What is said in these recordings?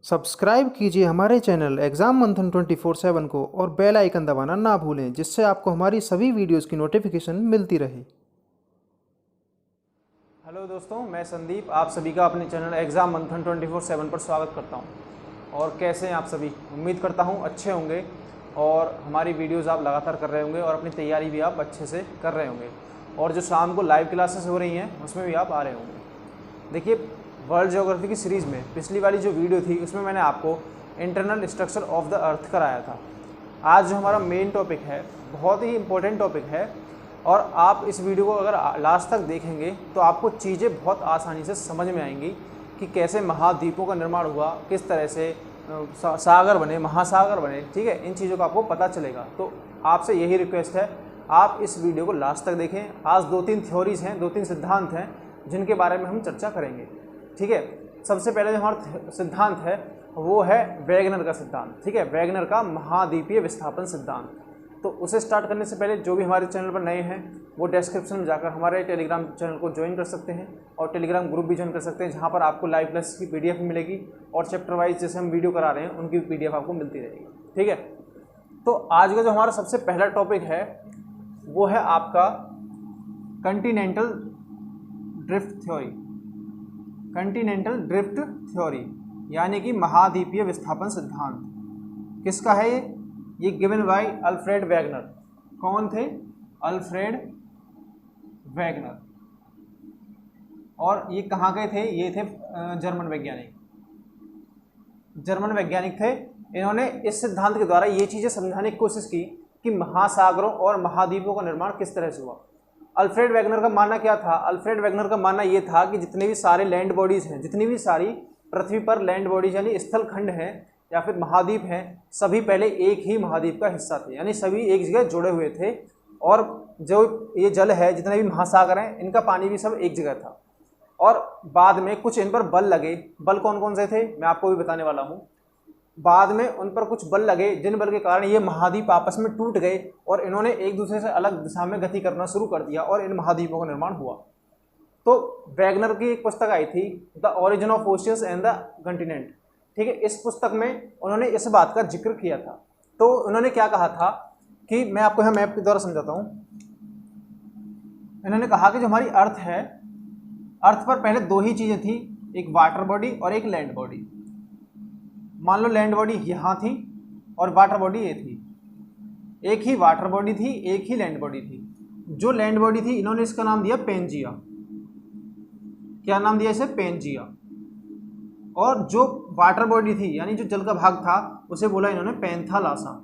Subscribe कीजिए हमारे channel exam मंथन 24/7 को और बेल आइकन दबाना ना भूलें, जिससे आपको हमारी सभी वीडियोज़ की नोटिफिकेशन मिलती रहे। हेलो दोस्तों, मैं संदीप आप सभी का अपने चैनल एग्ज़ाम मंथन 24/7 पर स्वागत करता हूं। और कैसे हैं आप सभी? उम्मीद करता हूं अच्छे होंगे और हमारी वीडियोस आप लगातार कर रहे होंगे और अपनी तैयारी भी आप अच्छे से कर रहे होंगे, और जो शाम को लाइव क्लासेस हो रही हैं उसमें भी आप आ रहे होंगे। देखिए, वर्ल्ड ज्योग्राफी की सीरीज़ में पिछली वाली जो वीडियो थी उसमें मैंने आपको internal structure of the earth कराया था। आज जो हमारा मेन टॉपिक है बहुत ही इम्पोर्टेंट टॉपिक है, और आप इस वीडियो को अगर लास्ट तक देखेंगे तो आपको चीज़ें बहुत आसानी से समझ में आएंगी कि कैसे महाद्वीपों का निर्माण हुआ, किस तरह से सागर बने, महासागर बने। ठीक है, इन चीज़ों का आपको पता चलेगा। तो आपसे यही रिक्वेस्ट है, आप इस वीडियो को लास्ट तक देखें। आज 2-3 थ्योरीज हैं, 2-3 सिद्धांत हैं जिनके बारे में हम चर्चा करेंगे। ठीक है, सबसे पहले जो हमारा सिद्धांत है वो है वैगनर का सिद्धांत। ठीक है, वैगनर का महाद्वीपीय विस्थापन सिद्धांत। तो उसे स्टार्ट करने से पहले जो भी हमारे चैनल पर नए हैं वो डिस्क्रिप्शन में जाकर हमारे टेलीग्राम चैनल को ज्वाइन कर सकते हैं और टेलीग्राम ग्रुप भी ज्वाइन कर सकते हैं, जहां पर आपको लाइव क्लास की पीडीएफ मिलेगी और चैप्टर वाइज जैसे हम वीडियो करा रहे हैं उनकी पीडीएफ आपको मिलती रहेगी। ठीक है, तो आज का जो हमारा सबसे पहला टॉपिक है वो है आपका Continental drift theory. Continental drift theory यानी कि महाद्वीपीय विस्थापन सिद्धांत। किसका है ये गिवन बाय अल्फ्रेड वैगनर। कौन थे? Alfred Wegener. और ये कहाँ के थे? ये थे जर्मन वैज्ञानिक। जर्मन वैज्ञानिक थे। इन्होंने इस सिद्धांत के द्वारा ये चीज़ें समझाने की कोशिश की कि महासागरों और महाद्वीपों का निर्माण किस तरह से हुआ। अल्फ्रेड वैगनर का मानना क्या था? अल्फ्रेड वैगनर का मानना ये था कि जितने भी सारे लैंड बॉडीज़ हैं, जितनी भी सारी पृथ्वी पर लैंड बॉडीज यानी स्थल खंड हैं या फिर महाद्वीप हैं, सभी पहले एक ही महाद्वीप का हिस्सा थे, यानी सभी एक जगह जुड़े हुए थे। और जो ये जल है, जितने भी महासागर हैं, इनका पानी भी सब एक जगह था। और बाद में कुछ इन पर बल लगे। बल कौन कौन से थे मैं आपको भी बताने वाला हूँ। बाद में उन पर कुछ बल लगे जिन बल के कारण ये महाद्वीप आपस में टूट गए और इन्होंने एक दूसरे से अलग दिशा में गति करना शुरू कर दिया और इन महाद्वीपों का निर्माण हुआ। तो वैगनर की एक पुस्तक आई थी, the origin of oceans and the continent. ठीक है, इस पुस्तक में उन्होंने इस बात का जिक्र किया था। तो उन्होंने क्या कहा था कि मैं आपको यहाँ मैप के द्वारा समझाता हूँ। इन्होंने कहा कि जो हमारी अर्थ है, अर्थ पर पहले दो ही चीज़ें थी, एक वाटर बॉडी और एक लैंड बॉडी। मान लो लैंड बॉडी यहाँ थी और वाटर बॉडी ये थी। एक ही वाटर बॉडी थी, एक ही लैंड बॉडी थी। जो लैंड बॉडी थी इन्होंने इसका नाम दिया पेंजिया। क्या नाम दिया इसे? पेंजिया। और जो वाटर बॉडी थी यानी जो जल का भाग था उसे बोला इन्होंने पैंथालासा।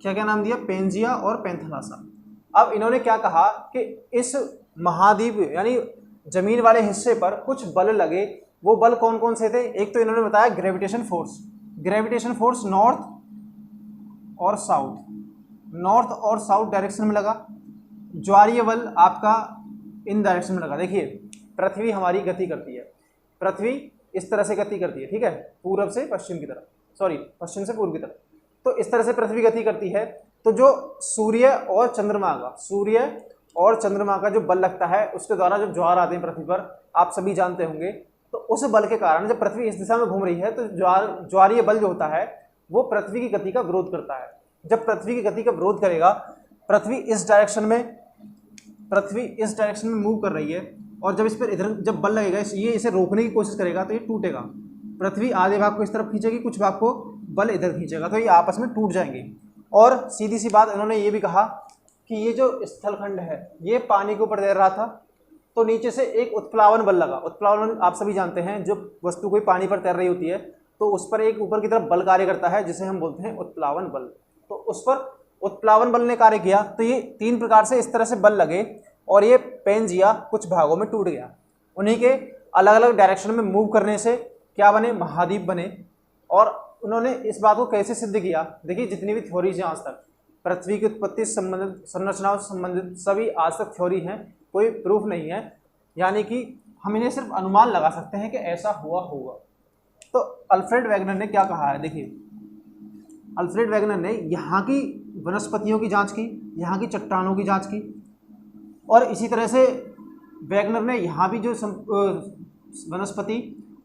क्या क्या नाम दिया? पेंजिया और पैंथालासा। अब इन्होंने क्या कहा कि इस महाद्वीप यानी जमीन वाले हिस्से पर कुछ बल लगे। वो बल कौन कौन से थे? एक तो इन्होंने बताया gravitation force. Gravitation force north और साउथ, नॉर्थ और साउथ डायरेक्शन में लगा। ज्वारीय बल आपका इन डायरेक्शन में लगा। देखिए, पृथ्वी हमारी गति करती है, पृथ्वी इस तरह से गति करती है। ठीक है, पूरब से पश्चिम की तरफ, सॉरी पश्चिम से पूर्व की तरफ। तो इस तरह से पृथ्वी गति करती है। तो जो सूर्य और चंद्रमा का जो बल लगता है उसके द्वारा जो ज्वार आते हैं पृथ्वी पर, आप सभी जानते होंगे। तो उस बल के कारण जब पृथ्वी इस दिशा में घूम रही है तो ज्वारीय बल जो होता है वो पृथ्वी की गति का विरोध करता है। जब पृथ्वी की गति का विरोध करेगा, पृथ्वी इस डायरेक्शन में मूव कर रही है, और जब इस पर इधर जब बल लगेगा, ये इसे रोकने की कोशिश करेगा तो ये टूटेगा। पृथ्वी आधे भाग को इस तरफ खींचेगी, कुछ भाग को बल इधर खींचेगा, तो ये आपस में टूट जाएंगे। और सीधी सी बात, इन्होंने ये भी कहा कि ये जो स्थलखंड है ये पानी के ऊपर तैर रहा था, तो नीचे से एक उत्प्लावन बल लगा। उत्प्लावन आप सभी जानते हैं, जो वस्तु कोई पानी पर तैर रही होती है तो उस पर एक ऊपर की तरफ बल कार्य करता है जिसे हम बोलते हैं उत्प्लावन बल। तो उस पर उत्प्लावन बल ने कार्य किया। तो ये 3 प्रकार से इस तरह से बल लगे और ये पेंजिया कुछ भागों में टूट गया। उन्हीं के अलग अलग डायरेक्शन में मूव करने से क्या बने? महाद्वीप बने। और उन्होंने इस बात को कैसे सिद्ध किया? देखिए, जितनी भी थ्योरीज हैं आज तक, पृथ्वी की उत्पत्ति से संबंधित, संरचनाओं से संबंधित सभी आज तक थ्योरी हैं, कोई प्रूफ नहीं है। यानी कि हम इन्हें सिर्फ अनुमान लगा सकते हैं कि ऐसा हुआ होगा। तो अल्फ्रेड वैगनर ने क्या कहा है? देखिए, अल्फ्रेड वैगनर ने यहाँ की वनस्पतियों की जांच की, यहाँ की चट्टानों की जांच की, और इसी तरह से वैगनर ने यहाँ भी जो वनस्पति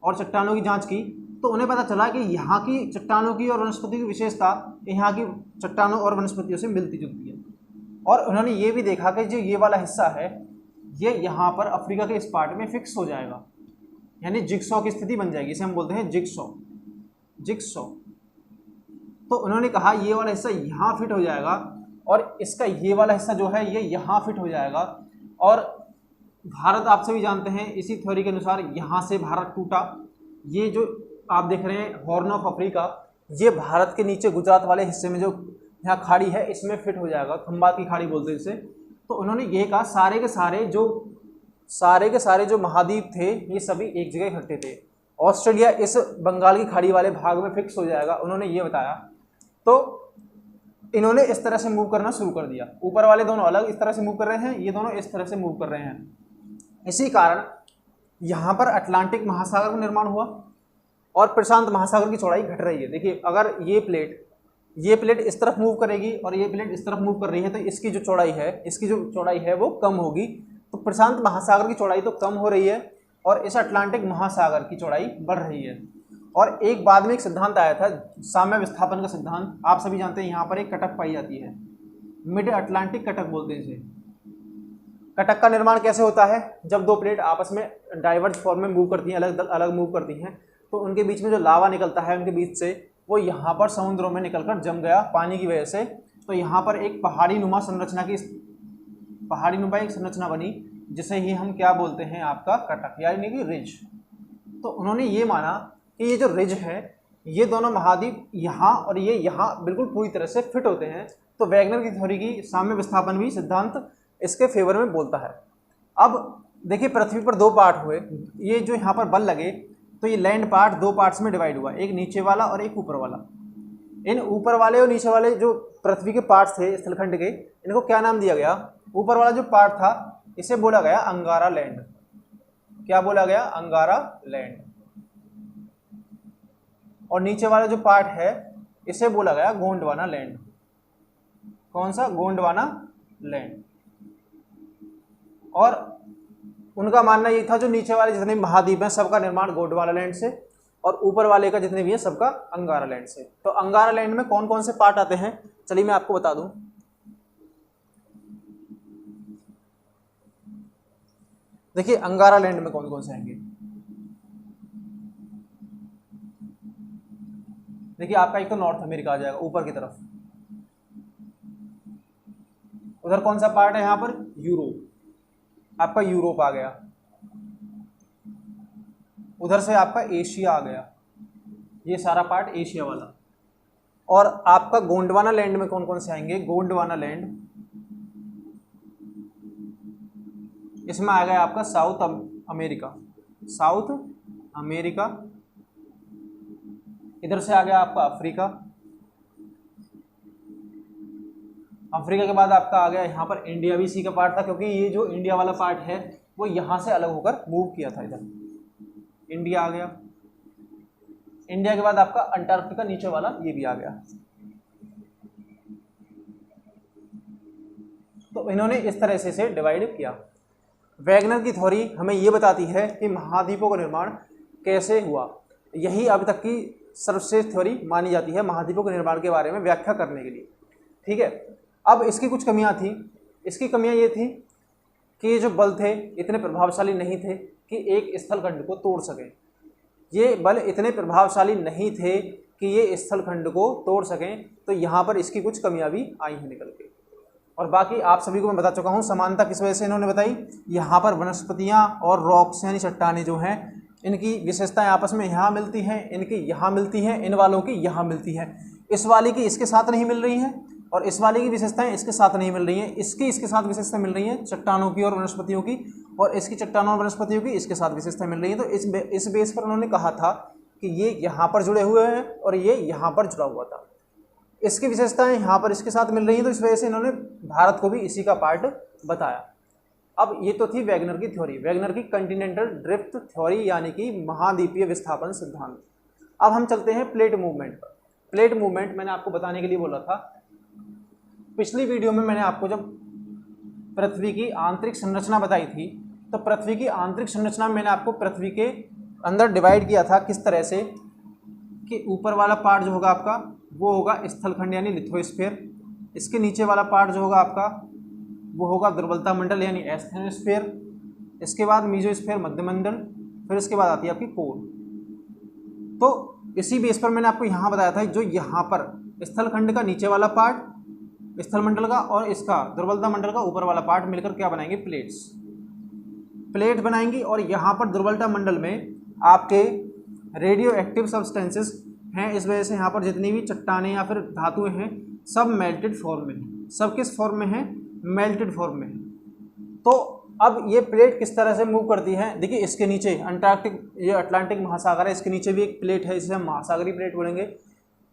और चट्टानों की जांच की, तो उन्हें पता चला कि यहाँ की चट्टानों की और वनस्पति की विशेषता यहाँ की चट्टानों और वनस्पतियों से मिलती जुलती है। और उन्होंने ये भी देखा कि जो ये वाला हिस्सा है ये यहाँ पर अफ्रीका के इस पार्ट में फिक्स हो जाएगा, यानी जिगसॉ की स्थिति बन जाएगी, इसे हम बोलते हैं जिगसॉ। तो उन्होंने कहा ये वाला हिस्सा यहाँ फिट हो जाएगा और इसका ये वाला हिस्सा जो है ये यहाँ फिट हो जाएगा। और भारत आप सभी जानते हैं इसी थ्योरी के अनुसार यहाँ से भारत टूटा। ये जो आप देख रहे हैं हॉर्न ऑफ अफ्रीका, ये भारत के नीचे गुजरात वाले हिस्से में जो यहाँ खाड़ी है इसमें फिट हो जाएगा, खंबात की खाड़ी बोलते हैं इसे। तो उन्होंने ये कहा सारे के सारे जो महाद्वीप थे ये सभी एक जगह इकट्ठे थे। ऑस्ट्रेलिया इस बंगाल की खाड़ी वाले भाग में फिक्स हो जाएगा, उन्होंने ये बताया। तो इन्होंने इस तरह से मूव करना शुरू कर दिया। ऊपर वाले दोनों अलग इस तरह से मूव कर रहे हैं, ये दोनों इस तरह से मूव कर रहे हैं। इसी कारण यहाँ पर अटलांटिक महासागर का निर्माण हुआ और प्रशांत महासागर की चौड़ाई घट रही है। देखिए अगर ये प्लेट इस तरफ मूव करेगी और ये प्लेट इस तरफ मूव कर रही है तो इसकी जो चौड़ाई है वो कम होगी। तो प्रशांत महासागर की चौड़ाई तो कम हो रही है और इस अटलांटिक महासागर की चौड़ाई बढ़ रही है। और एक बाद में एक सिद्धांत आया था साम्य विस्थापन का सिद्धांत। आप सभी जानते हैं यहाँ पर एक कटक पाई जाती है, मिड अटलांटिक कटक बोलते हैं इसे। कटक का निर्माण कैसे होता है? जब दो प्लेट आपस में डाइवर्ज फॉर्म में मूव करती हैं, अलग अलग मूव करती हैं, तो उनके बीच में जो लावा निकलता है उनके बीच से वो यहाँ पर समुद्रों में निकलकर जम गया पानी की वजह से। तो यहाँ पर एक पहाड़ी नुमा एक संरचना बनी जिसे ही हम क्या बोलते हैं आपका कटक, यानी कि रिज। तो उन्होंने ये माना कि ये जो रिज है ये दोनों महाद्वीप यहाँ और ये यहाँ बिल्कुल पूरी तरह से फिट होते हैं। तो वैगनर की थ्योरी की साम्य विस्थापन भी सिद्धांत इसके फेवर में बोलता है। अब देखिए पृथ्वी पर दो पार्ट हुए, ये जो यहाँ पर बल लगे तो ये लैंड पार्ट दो पार्ट्स में डिवाइड हुआ, एक नीचे वाला और एक ऊपर वाला। इन ऊपर वाले और नीचे वाले जो पृथ्वी के पार्ट्स थे स्थलखंड के, इनको क्या नाम दिया गया? ऊपर वाला जो पार्ट था इसे बोला गया अंगारा लैंड। क्या बोला गया? अंगारा लैंड। और नीचे वाला जो पार्ट है इसे बोला गया गोंडवाना लैंड। कौन सा? गोंडवाना लैंड। और उनका मानना ये था जो नीचे वाले जितने महाद्वीप हैं सबका निर्माण गोंडवाना लैंड से और ऊपर वाले का जितने भी है सबका अंगारा लैंड से। तो अंगारा लैंड में कौन कौन से पार्ट आते हैं चलिए मैं आपको बता दूं। देखिए अंगारा लैंड में कौन कौन से आएंगे। देखिए आपका एक तो नॉर्थ अमेरिका आ जाएगा ऊपर की तरफ, उधर कौन सा पार्ट है यहाँ पर? यूरोप। आपका यूरोप आ गया। उधर से आपका एशिया आ गया, ये सारा पार्ट एशिया वाला। और आपका गोंडवाना लैंड में कौन कौन से आएंगे? गोंडवाना लैंड इसमें आ गया आपका साउथ अमेरिका। इधर से आ गया आपका अफ्रीका के बाद आपका आ गया यहाँ पर इंडिया भी इसी का पार्ट था, क्योंकि ये जो इंडिया वाला पार्ट है वो यहाँ से अलग होकर मूव किया था। इधर इंडिया आ गया। इंडिया के बाद आपका अंटार्कटिका नीचे वाला ये भी आ गया। तो इन्होंने इस तरह से इसे डिवाइड किया। वैगनर की थ्योरी हमें ये बताती है कि महाद्वीपों का निर्माण कैसे हुआ। यही अब तक की सर्वश्रेष्ठ थ्योरी मानी जाती है महाद्वीपों के निर्माण के बारे में व्याख्या करने के लिए। ठीक है, अब इसकी कुछ कमियां थी। इसकी कमियां ये थी कि ये जो बल थे इतने प्रभावशाली नहीं थे कि एक स्थलखंड को तोड़ सकें। ये बल इतने प्रभावशाली नहीं थे कि ये स्थलखंड को तोड़ सकें। तो यहाँ पर इसकी कुछ कमियां भी आई हैं निकल के। और बाकी आप सभी को मैं बता चुका हूँ समानता किस वजह से इन्होंने बताई। यहाँ पर वनस्पतियाँ और रॉक्स यानी चट्टानें जो हैं इनकी विशेषताएं आपस में यहाँ मिलती हैं, इनकी यहाँ मिलती हैं, इन वालों की यहाँ मिलती है। इस वाली की इसके साथ नहीं मिल रही हैं और इस वाले की विशेषताएं इसके साथ नहीं मिल रही हैं। इसके साथ विशेषताएं मिल रही हैं चट्टानों की और वनस्पतियों की, और इसकी चट्टानों और वनस्पतियों की इसके साथ विशेषताएं मिल रही हैं। तो इस बेस पर उन्होंने कहा था कि ये यहाँ पर जुड़े हुए हैं और ये यहाँ पर जुड़ा हुआ था। इसकी विशेषताएं यहाँ पर इसके साथ मिल रही हैं, तो इस वजह से इन्होंने भारत को भी इसी का पार्ट बताया। अब ये तो थी वैगनर की थ्योरी, वैगनर की कंटिनेंटल ड्रिफ्ट थ्योरी यानी कि महाद्वीपीय विस्थापन सिद्धांत। अब हम चलते हैं प्लेट मूवमेंट पर। प्लेट मूवमेंट मैंने आपको बताने के लिए बोला था। पिछली वीडियो में मैंने आपको जब पृथ्वी की आंतरिक संरचना बताई थी, तो पृथ्वी की आंतरिक संरचना में मैंने आपको पृथ्वी के अंदर डिवाइड किया था किस तरह से कि ऊपर वाला पार्ट जो होगा आपका वो होगा स्थलखंड यानी लिथोस्फीयर, इसके नीचे वाला पार्ट जो होगा आपका वो होगा दुर्बलता मंडल यानी एस्थेनोस्फीयर, इसके बाद मीजोस्फीयर मध्यमंडल, फिर इसके बाद आती है आपकी कोर। तो इसी बेस पर मैंने आपको यहाँ बताया था जो यहाँ पर स्थलखंड का नीचे वाला पार्ट स्थलमंडल का और इसका दुर्बलता मंडल का ऊपर वाला पार्ट मिलकर क्या बनाएंगे, प्लेट बनाएंगी। और यहाँ पर दुर्बलता मंडल में आपके रेडियो एक्टिव सब्सटेंसेस हैं, इस वजह से यहाँ पर जितनी भी चट्टानें या फिर धातुएं हैं सब मेल्टेड फॉर्म में हैं। सब किस फॉर्म में हैं, मेल्टेड फॉर्म में हैं। तो अब ये प्लेट किस तरह से मूव करती है, देखिए इसके नीचे ये अटलांटिक महासागर है, इसके नीचे भी एक प्लेट है, इसे हम महासागरीय प्लेट बोलेंगे।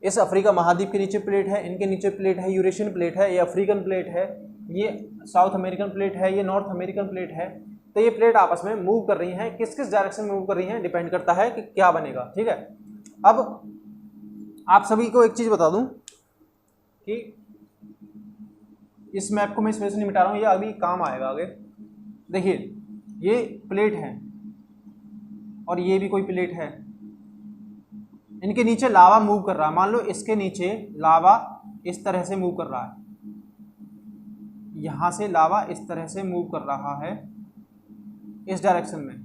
इस अफ्रीका महाद्वीप के नीचे प्लेट है, इनके नीचे प्लेट है, यूरेशियन प्लेट है, ये अफ्रीकन प्लेट है, ये साउथ अमेरिकन प्लेट है, ये नॉर्थ अमेरिकन प्लेट है। तो ये प्लेट आपस में मूव कर रही हैं, किस किस डायरेक्शन में मूव कर रही हैं डिपेंड करता है कि क्या बनेगा। ठीक है, अब आप सभी को एक चीज़ बता दूं कि इस मैप को मैं इस वजह से नहीं मिटा रहा हूँ, ये अभी काम आएगा आगे। देखिए ये प्लेट है और ये भी कोई प्लेट है, इनके नीचे लावा मूव कर रहा है। मान लो इसके नीचे लावा इस तरह से मूव कर रहा है, यहाँ से लावा इस तरह से मूव कर रहा है इस डायरेक्शन में।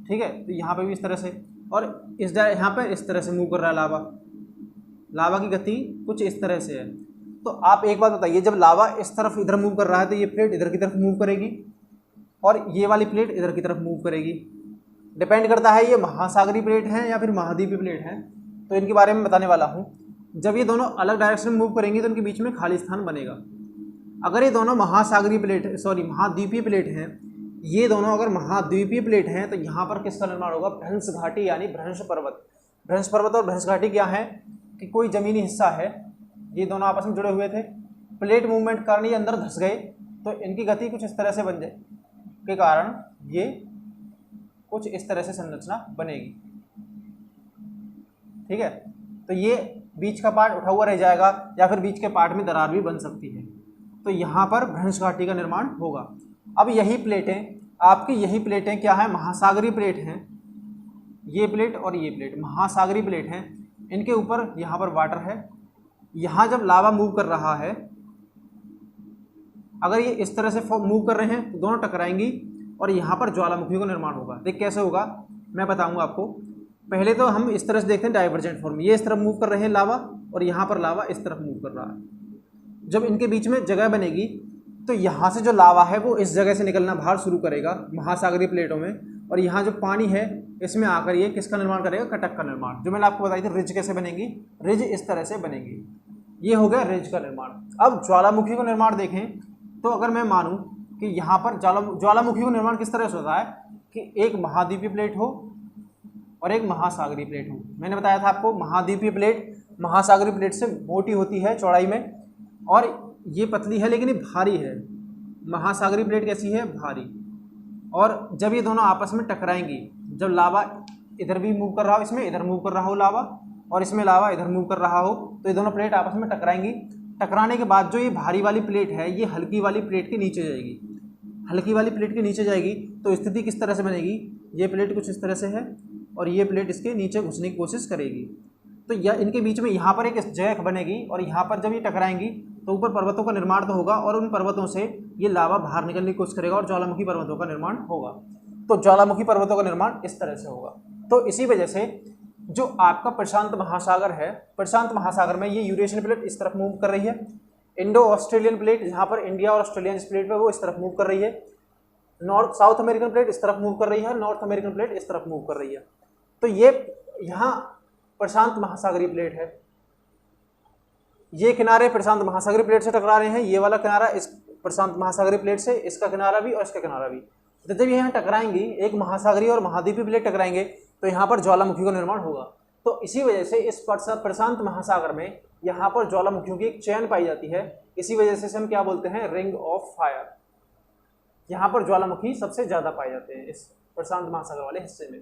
ठीक है, तो यहाँ पे भी इस तरह से, और यहाँ पे इस तरह से मूव कर रहा है लावा की गति कुछ इस तरह से है। तो आप एक बात बताइए, जब लावा इस तरफ इधर मूव कर रहा है तो ये प्लेट इधर की तरफ मूव करेगी और ये वाली प्लेट इधर की तरफ मूव करेगी। डिपेंड करता है ये महासागरीय प्लेट है या फिर महाद्वीपीय प्लेट है, तो इनके बारे में बताने वाला हूँ। जब ये दोनों अलग डायरेक्शन में मूव करेंगी तो इनके बीच में खाली स्थान बनेगा। अगर ये दोनों महाद्वीपीय प्लेट हैं, ये दोनों अगर महाद्वीपीय प्लेट हैं तो यहाँ पर किसका निर्माण होगा, भ्रंश घाटी यानी भ्रंश पर्वत। भ्रंश पर्वत और भ्रंश घाटी क्या है कि कोई जमीनी हिस्सा है, ये दोनों आपस में जुड़े हुए थे, प्लेट मूवमेंट के कारण ये अंदर धंस गए, तो इनकी गति कुछ इस तरह से बन जाए के कारण ये कुछ इस तरह से संरचना बनेगी। ठीक है, तो ये बीच का पार्ट उठा हुआ रह जाएगा या फिर बीच के पार्ट में दरार भी बन सकती है। तो यहाँ पर भ्रंश घाटी का निर्माण होगा। अब यही प्लेटें क्या है, महासागरीय प्लेट हैं। ये प्लेट और ये प्लेट महासागरीय प्लेट हैं, इनके ऊपर यहाँ पर वाटर है। यहाँ जब लावा मूव कर रहा है, अगर ये इस तरह से मूव कर रहे हैं तो दोनों टकराएंगी और यहाँ पर ज्वालामुखी का निर्माण होगा। देख कैसे होगा मैं बताऊंगा आपको। पहले तो हम इस तरह से देखते हैं डाइवर्जेंट फॉर्म, ये इस तरफ मूव कर रहे हैं लावा और यहाँ पर लावा इस तरफ मूव कर रहा है। जब इनके बीच में जगह बनेगी तो यहाँ से जो लावा है वो इस जगह से निकलना बाहर शुरू करेगा महासागरीय प्लेटों में, और यहाँ जो पानी है इसमें आकर ये किसका निर्माण करेगा, कटक का निर्माण। जो मैंने आपको बताई थी रिज कैसे बनेगी, रिज इस तरह से बनेगी। ये हो गया रिज का निर्माण। अब ज्वालामुखी का निर्माण देखें तो अगर मैं मानूं कि यहाँ पर ज्वालामुखी का निर्माण किस तरह से होता है कि एक महाद्वीपीय प्लेट हो और एक महासागरीय प्लेट हो। मैंने बताया था आपको महाद्वीपीय प्लेट महासागरीय प्लेट से मोटी होती है चौड़ाई में, और ये पतली है लेकिन ये भारी है। महासागरीय प्लेट कैसी है, भारी। और जब ये दोनों आपस में टकराएंगी, जब लावा इधर भी मूव कर रहा हो, इसमें इधर मूव कर रहा हो लावा, और इसमें लावा इधर मूव कर रहा हो, तो ये दोनों प्लेट आपस में टकराएंगी। टकराने के बाद जो ये भारी वाली प्लेट है ये हल्की वाली प्लेट के नीचे जाएगी। हल्की वाली प्लेट के नीचे जाएगी तो स्थिति किस तरह से बनेगी, ये प्लेट कुछ इस तरह से है और ये प्लेट इसके नीचे घुसने की कोशिश करेगी। तो यह इनके बीच में यहाँ पर एक जगह बनेगी और यहाँ पर जब ये टकराएंगी तो ऊपर पर्वतों का निर्माण तो होगा और उन पर्वतों से ये लावा बाहर निकलने की कोशिश करेगा और ज्वालामुखी पर्वतों का निर्माण होगा। तो ज्वालामुखी पर्वतों का निर्माण इस तरह से होगा। तो इसी वजह से जो आपका प्रशांत महासागर है, प्रशांत महासागर में ये यूरेशियन प्लेट इस तरफ मूव कर रही है, इंडो ऑस्ट्रेलियन प्लेट जहाँ पर इंडिया और ऑस्ट्रेलिया जिस प्लेट पर वो इस तरफ मूव कर रही है, नॉर्थ साउथ अमेरिकन प्लेट इस तरफ मूव कर रही है, नॉर्थ अमेरिकन प्लेट इस तरफ मूव कर रही है। तो ये यहाँ प्रशांत महासागरीय प्लेट है, ये किनारे प्रशांत महासागरीय प्लेट से टकरा रहे हैं, ये वाला किनारा इस प्रशांत महासागरीय प्लेट से, इसका किनारा भी और इसका किनारा भी। तो जब यहाँ टकराएंगी, एक महासागरीय और महाद्वीपीय प्लेट टकराएंगे तो यहाँ पर ज्वालामुखी का निर्माण होगा। तो इसी वजह से इस प्रशांत महासागर में यहाँ पर ज्वालामुखियों की एक चेन पाई जाती है। इसी वजह से हम क्या बोलते हैं, रिंग ऑफ फायर। यहाँ पर ज्वालामुखी सबसे ज़्यादा पाए जाते हैं इस प्रशांत महासागर वाले हिस्से में।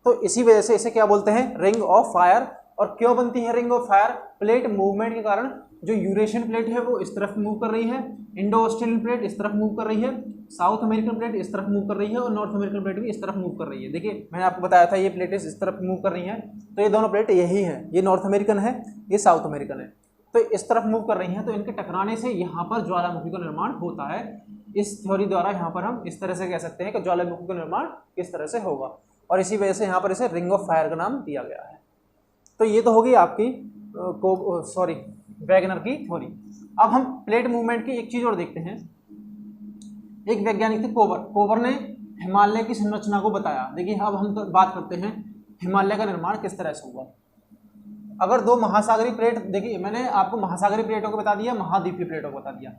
तो इसी वजह से इसे क्या बोलते हैं, रिंग ऑफ फायर। और क्यों बनती है ring of fire, plate movement के कारण जो यूरेशियन प्लेट है वो इस तरफ मूव कर रही है, इंडो ऑस्ट्रेलियन प्लेट इस तरफ मूव कर रही है, साउथ अमेरिकन प्लेट इस तरफ मूव कर रही है और नॉर्थ अमेरिकन प्लेट भी इस तरफ मूव कर रही है। देखिए मैंने आपको बताया था ये प्लेटें इस तरफ मूव कर रही हैं, तो ये दोनों प्लेट यही है, ये नॉर्थ अमेरिकन है, ये साउथ अमेरिकन है, तो इस तरफ मूव कर रही हैं, तो इनके टकराने से यहाँ पर ज्वालामुखी का निर्माण होता है। इस थ्योरी द्वारा यहाँ पर हम इस तरह से कह सकते हैं कि ज्वालामुखी का निर्माण किस तरह से होगा, और इसी वजह से यहाँ पर इसे रिंग ऑफ फायर का नाम दिया गया है। तो ये तो होगी आपकी वैगनर की थ्योरी। अब हम प्लेट मूवमेंट की एक चीज़ और देखते हैं। एक वैज्ञानिक थे कोवर ने हिमालय की संरचना को बताया। देखिए अब हम तो बात करते हैं हिमालय का निर्माण किस तरह से हुआ। अगर दो महासागरीय प्लेट, देखिए मैंने आपको महासागरीय प्लेटों को बता दिया, महाद्वीपीय प्लेटों को बता दिया,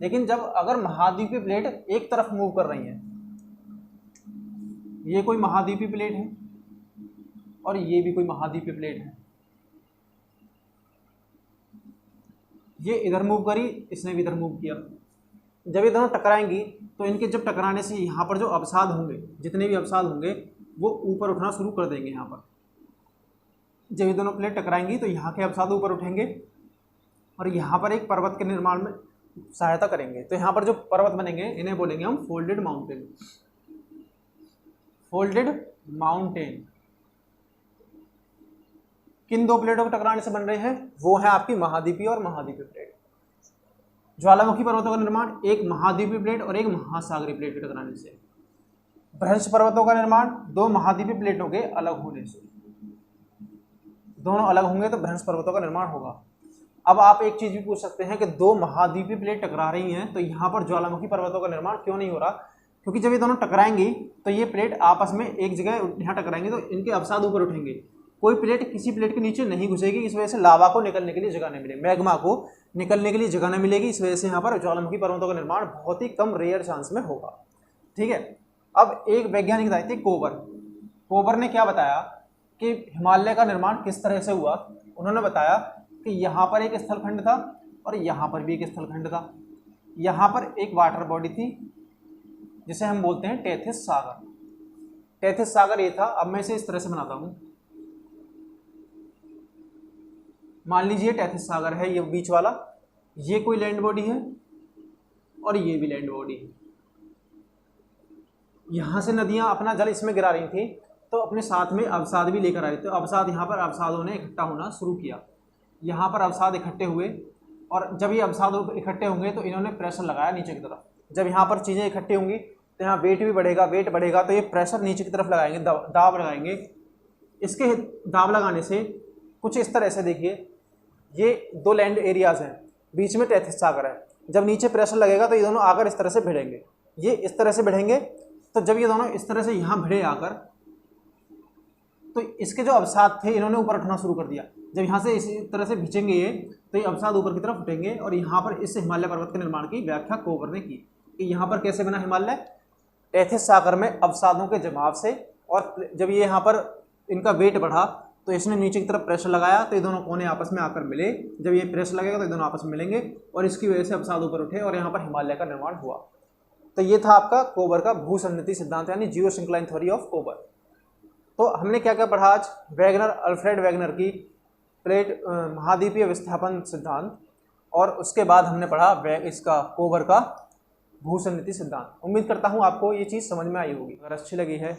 लेकिन जब अगर महाद्वीपीय प्लेट एक तरफ मूव कर रही है, ये कोई महाद्वीपीय प्लेट है और ये भी कोई महाद्वीपीय प्लेट है, ये इधर मूव करी, इसने भी इधर मूव किया, जब ये दोनों टकराएंगी तो इनके जब टकराने से यहाँ पर जो अवसाद होंगे, जितने भी अवसाद होंगे वो ऊपर उठना शुरू कर देंगे। यहाँ पर जब ये दोनों प्लेट टकराएंगी तो यहाँ के अवसाद ऊपर उठेंगे और यहाँ पर एक पर्वत के निर्माण में सहायता करेंगे। तो यहाँ पर जो पर्वत बनेंगे इन्हें बोलेंगे हम फोल्डेड माउंटेन। फोल्डेड माउंटेन किन दो प्लेटों के टकराने से बन रहे हैं? वो है आपकी महाद्वीपीय और महाद्वीपीय प्लेट। ज्वालामुखी पर्वतों का निर्माण एक महाद्वीपीय प्लेट और एक महासागरीय प्लेट के टकराने से। भ्रंश पर्वतों का निर्माण दो महाद्वीपीय प्लेटों के अलग होने से। दोनों अलग होंगे तो भ्रंश पर्वतों का निर्माण होगा। अब आप एक चीज भी पूछ सकते हैं कि दो महाद्वीपीय प्लेट टकरा रही हैं तो यहाँ पर ज्वालामुखी पर्वतों का निर्माण क्यों नहीं हो रहा? क्योंकि जब ये दोनों टकराएंगी तो ये प्लेट आपस में एक जगह यहाँ टकराएंगे तो इनके अवसाद ऊपर उठेंगे। कोई प्लेट किसी प्लेट के नीचे नहीं घुसेगी, इस वजह से लावा को निकलने के लिए जगह नहीं मिलेगी, मैग्मा को निकलने के लिए जगह नहीं मिलेगी। इस वजह से यहाँ पर ज्वालामुखी पर्वतों का निर्माण बहुत ही कम रेयर चांस में होगा। ठीक है। अब एक वैज्ञानिक थे कोवर ने क्या बताया कि हिमालय का निर्माण किस तरह से हुआ। उन्होंने बताया कि यहाँ पर एक स्थलखंड था और यहाँ पर भी एक स्थलखंड था। यहाँ पर एक वाटर बॉडी थी जिसे हम बोलते हैं टेथिस सागर। टेथिस सागर ये था। अब मैं इसे इस तरह से बनाता हूँ। मान लीजिए टेथिस सागर है ये बीच वाला, ये कोई लैंड बॉडी है और ये भी लैंड बॉडी है। यहाँ से नदियाँ अपना जल इसमें गिरा रही थी तो अपने साथ में अवसाद भी लेकर आ रहे थे। अवसाद यहाँ पर अवसादों ने इकट्ठा होना शुरू किया। यहाँ पर अवसाद इकट्ठे हुए और जब ये अवसाद इकट्ठे होंगे तो इन्होंने प्रेशर लगाया नीचे की तरफ। जब यहाँ पर चीज़ें इकट्ठी होंगी तो यहाँ वेट भी बढ़ेगा, वेट बढ़ेगा तो ये प्रेशर नीचे की तरफ लगाएंगे, दाब लगाएंगे। इसके दाब लगाने से कुछ इस तरह से देखिए, ये दो लैंड एरियाज़ हैं, बीच में टेथिस सागर है। जब नीचे प्रेशर लगेगा तो ये दोनों आकर इस तरह से भिड़ेंगे, ये इस तरह से भिड़ेंगे। तो जब ये दोनों इस तरह से यहाँ भिड़े आकर तो इसके जो अवसाद थे इन्होंने ऊपर उठना शुरू कर दिया। जब यहाँ से इसी तरह से भिंचेंगे ये तो ये अवसाद ऊपर की तरफ उठेंगे और यहाँ पर इस हिमालय पर्वत के निर्माण की व्याख्या कोवर ने की कि यहाँ पर कैसे बना हिमालय, टेथिस सागर में अवसादों के जमाव से। और जब ये यहाँ पर इनका वेट बढ़ा तो इसने नीचे की तरफ प्रेशर लगाया तो ये दोनों कोने आपस में आकर मिले। जब ये प्रेशर लगेगा तो ये दोनों आपस में मिलेंगे और इसकी वजह से अवसाद ऊपर उठे और यहाँ पर हिमालय का निर्माण हुआ। तो ये था आपका कोवर का भूसंनिधि सिद्धांत यानी जियोसिंक्लाइन थ्योरी ऑफ कोवर। तो हमने क्या क्या पढ़ा आज? अल्फ्रेड वैगनर की प्लेट महाद्वीपीय विस्थापन सिद्धांत और उसके बाद हमने पढ़ा इसका कोवर का भूसंनिधि सिद्धांत। उम्मीद करता हूँ आपको ये चीज़ समझ में आई होगी। अगर अच्छी लगी है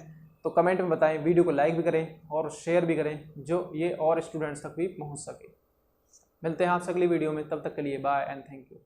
तो कमेंट में बताएं, वीडियो को लाइक भी करें और शेयर भी करें जो ये और स्टूडेंट्स तक भी पहुँच सके। मिलते हैं आपसे अगली वीडियो में, तब तक के लिए बाय एंड थैंक यू।